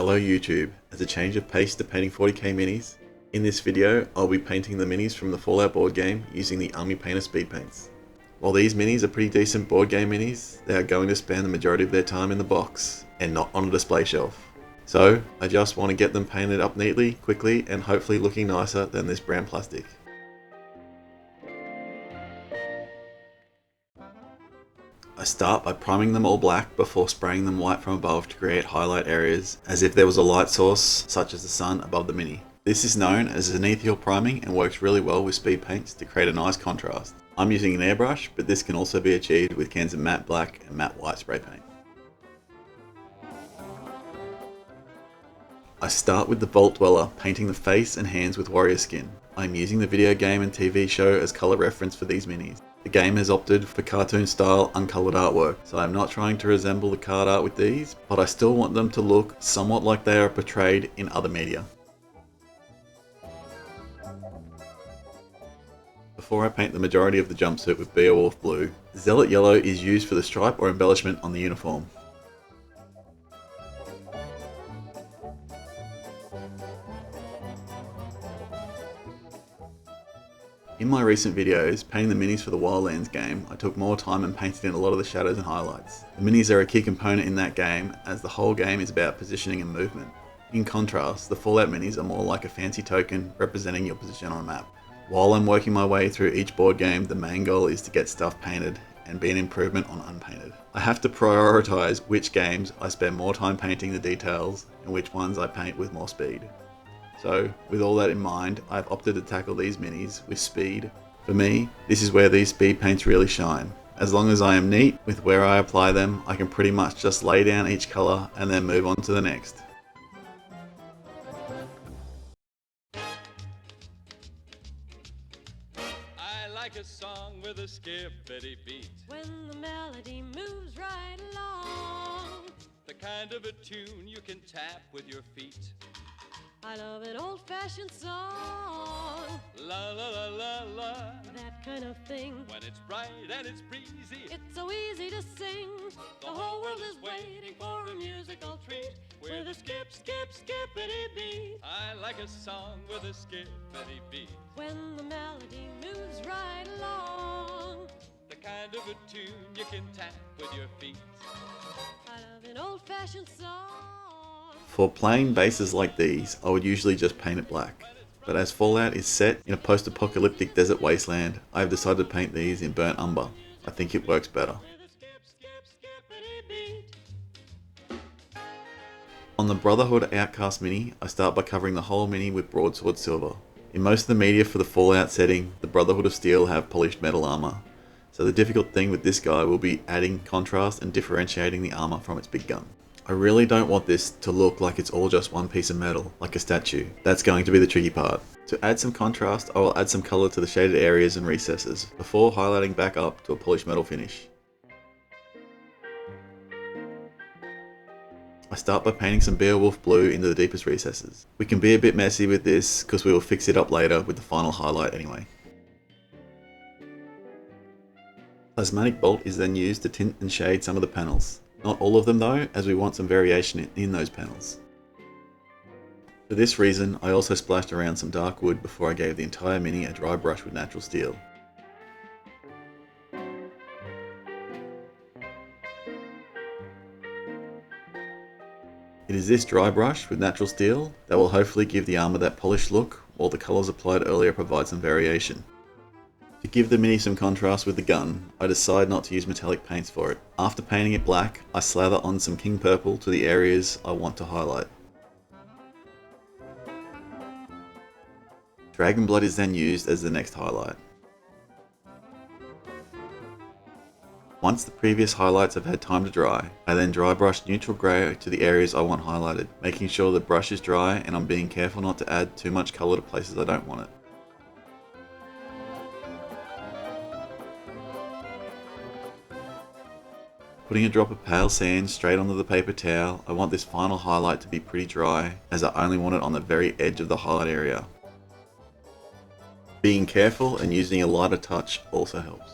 Hello YouTube, as a change of pace to painting 40k minis, in this video I'll be painting the minis from the Fallout board game using the Army Painter speed paints. While these minis are pretty decent board game minis, they are going to spend the majority of their time in the box and not on a display shelf. So I just want to get them painted up neatly, quickly, and hopefully looking nicer than this brown plastic. I start by priming them all black before spraying them white from above to create highlight areas as if there was a light source such as the sun above the mini. This is known as zenithal priming and works really well with speed paints to create a nice contrast. I'm using an airbrush, but this can also be achieved with cans of matte black and matte white spray paint. I start with the Vault Dweller, painting the face and hands with warrior skin. I'm using the video game and TV show as colour reference for these minis. The game has opted for cartoon style uncoloured artwork, so I'm not trying to resemble the card art with these, but I still want them to look somewhat like they are portrayed in other media. Before I paint the majority of the jumpsuit with Beowulf blue, Zealot yellow is used for the stripe or embellishment on the uniform. In my recent videos, painting the minis for the Wildlands game, I took more time and painted in a lot of the shadows and highlights. The minis are a key component in that game, as the whole game is about positioning and movement. In contrast, the Fallout minis are more like a fancy token representing your position on a map. While I'm working my way through each board game, the main goal is to get stuff painted and be an improvement on unpainted. I have to prioritise which games I spend more time painting the details and which ones I paint with more speed. So, with all that in mind, I've opted to tackle these minis with speed. For me, this is where these speed paints really shine. As long as I am neat with where I apply them, I can pretty much just lay down each colour and then move on to the next. I like a song with a skippity beat, when the melody moves right along. the kind of a tune you can tap with your feet. I love an old-fashioned song, La la la la la. that kind of thing. When it's bright and it's breezy, It's so easy to sing. The whole world is waiting for a musical treat with a skip, skip, skippity beat. I like a song with a skippity beat, When the melody moves right along. the kind of a tune you can tap with your feet. I love an old-fashioned song. For plain bases like these, I would usually just paint it black. But as Fallout is set in a post-apocalyptic desert wasteland, I have decided to paint these in burnt umber. I think it works better. With a skip, skip, skippity beat. On the Brotherhood Outcast mini, I start by covering the whole mini with broadsword silver. In most of the media for the Fallout setting, the Brotherhood of Steel have polished metal armor. So the difficult thing with this guy will be adding contrast and differentiating the armor from its big gun. I really don't want this to look like it's all just one piece of metal, like a statue. That's going to be the tricky part. To add some contrast, I will add some colour to the shaded areas and recesses, before highlighting back up to a polished metal finish. I start by painting some Beowulf blue into the deepest recesses. We can be a bit messy with this, because we will fix it up later with the final highlight anyway. Plasmatic Bolt is then used to tint and shade some of the panels. Not all of them though, as we want some variation in those panels. For this reason, I also splashed around some dark wood before I gave the entire mini a dry brush with natural steel. It is this dry brush with natural steel that will hopefully give the armour that polished look, while the colours applied earlier provide some variation. To give the mini some contrast with the gun, I decide not to use metallic paints for it. After painting it black, I slather on some King Purple to the areas I want to highlight. Dragon Blood is then used as the next highlight. Once the previous highlights have had time to dry, I then dry brush neutral grey to the areas I want highlighted, making sure the brush is dry and I'm being careful not to add too much colour to places I don't want it. Putting a drop of pale sand straight onto the paper towel, I want this final highlight to be pretty dry, as I only want it on the very edge of the highlight area. Being careful and using a lighter touch also helps.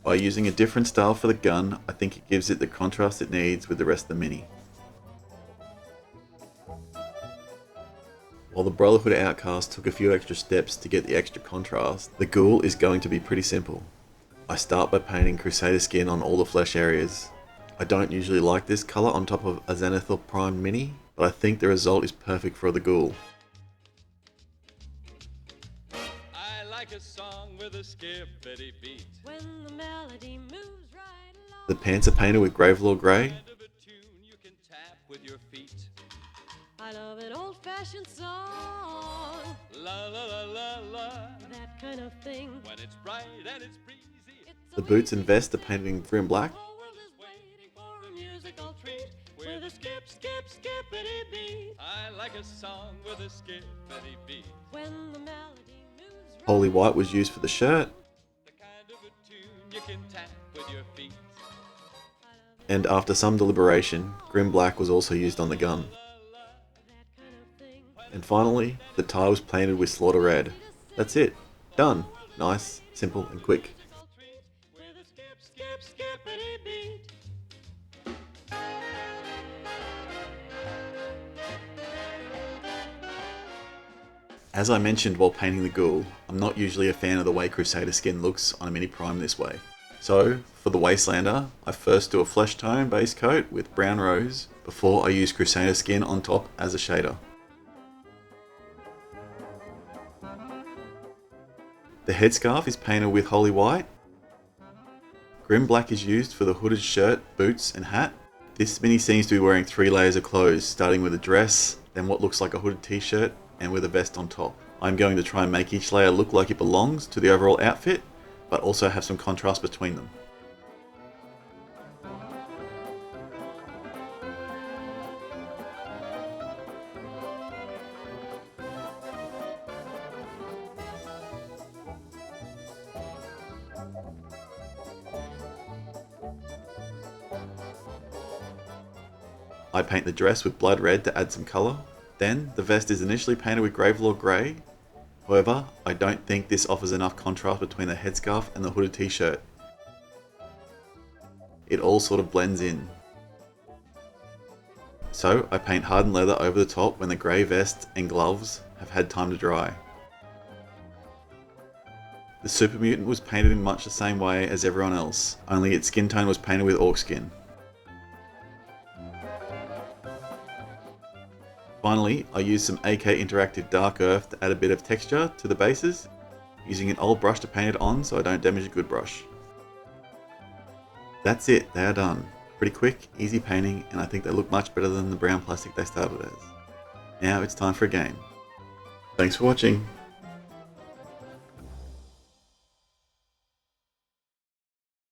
By using a different style for the gun, I think it gives it the contrast it needs with the rest of the mini. While the Brotherhood Outcast took a few extra steps to get the extra contrast, the Ghoul is going to be pretty simple. I start by painting Crusader skin on all the flesh areas. I don't usually like this colour on top of a Zenithal Prime Mini, but I think the result is perfect for the Ghoul. I like a song with a skippity beat. When the melody moves right along. The pants are painted with Gravelord Grey. Kind of a tune you can tap with your feet. I love an old-fashioned song. La la la la la. That kind of thing. When it's bright and it's breezy. It's The boots and vest are painted in Grim Black. The whole world is waiting for a musical treat with a skip, skip, skippity beat. I like a song with a skippity beat. When the melody moves right Holy White was used for the shirt, The kind of a tune you can tap with your feet. and after some deliberation, Grim Black was also used on the gun. that kind of thing. And finally, the tie was painted with Slaughter Red. That's it. Done. Nice, simple and quick. Musical treat with a skip, skip, skippity beat. As I mentioned while painting the Ghoul, I'm not usually a fan of the way Crusader skin looks on a Mini Prime this way. So, for the Wastelander, I first do a flesh tone base coat with Brown Rose before I use Crusader skin on top as a shader. The headscarf is painted with Holy White. Grim Black is used for the hooded shirt, boots and hat. This Mini seems to be wearing 3 layers of clothes, starting with a dress, then what looks like a hooded t-shirt, and with a vest on top. I'm going to try and make each layer look like it belongs to the overall outfit, but also have some contrast between them. I paint the dress with blood red to add some colour. Then, the vest is initially painted with Gravelord Grey. However, I don't think this offers enough contrast between the headscarf and the hooded t-shirt. It all sort of blends in. So, I paint hardened leather over the top when the grey vest and gloves have had time to dry. The Super Mutant was painted in much the same way as everyone else, only its skin tone was painted with Orc skin. Finally, I used some AK Interactive Dark Earth to add a bit of texture to the bases, using an old brush to paint it on so I don't damage a good brush. That's it, they are done. Pretty quick, easy painting, and I think they look much better than the brown plastic they started as. Now it's time for a game. Thanks for watching.